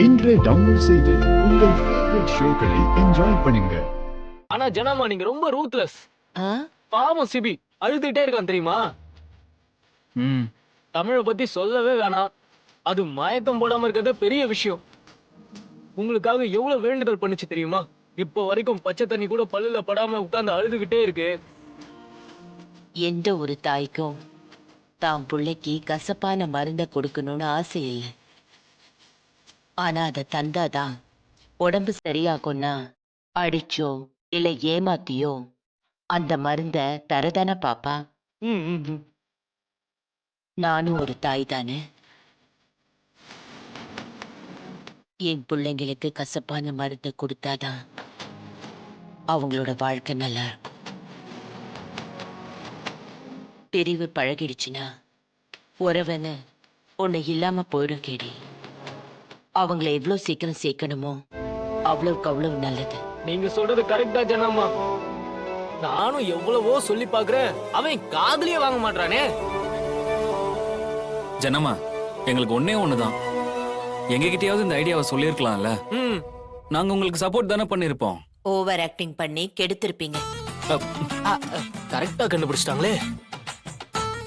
இன்றே டவுன்லோட் செய்து உங்கள் ஃபேவரட் ஷோக்களை என்ஜாய் பண்ணுங்க. ஆனா ஜனமா நீங்க ரொம்ப ரூத்லெஸ். ஆ? பாவம் சிபி அழுதுகிட்டே இருக்கான் தெரியுமா? தமிழை பத்தி சொல்லவே வேணாம். அது மயக்கம் போடாம இருக்கிறது பெரிய விஷயம். உங்களுக்காக எவ்வளவு வேண்டுதல் பண்ணுச்சு தெரியுமா? இப்போ வரைக்கும் பச்சை தண்ணி கூட பல்லுல படாம உட்கார்ந்து அழுதுகிட்டே இருக்கு. எந்த ஒரு தாய்க்கும் தான் பிள்ளைக்கு கசப்பான மருந்தை கொடுக்கணும்னு ஆசை இல்லை. ஆனா அதை தந்தாதான் உடம்பு சரியாகும்னா அடிச்சோ இல்லை ஏமாத்தியோ அந்த மருந்தை தரதானே பாப்பா. நானும் ஒரு தாய் தானே. என் பிள்ளைங்களுக்கு கசப்பான மருந்தை கொடுத்தாதான் அவங்களோட வாழ்க்கை நல்லா இருக்கும். பிரிவு பழகிடுச்சுன்னா உறவன்னு ஒண்ணு இல்லாம போயிடும் கேடி. அவங்கள எவ்வளவு சீக்கிரம் சேர்க்கணுமோ அவ்வளவுக்கு அவ்வளவு நல்லது. நீங்க சொல்றது கரெக்டா ஜனமா. நானும் எவ்வளவோ சொல்லி பாக்குறேன், அவன் காதுலயே வாங்க மாட்டானே. ஜனமா, எங்களுக்கு ஒன்னே ஒண்ணுதான். எங்ககிட்டயாவது இந்த ஐடியாவை சொல்லிருக்கலாம்ல. நாங்க உங்களுக்கு சப்போர்ட் தானே பண்ணிருப்போம். ஓவர் ஆக்டிங் பண்ணி கெடுத்திருப்பீங்க. கரெக்டா கண்டுபிடிச்சிட்டாங்களே.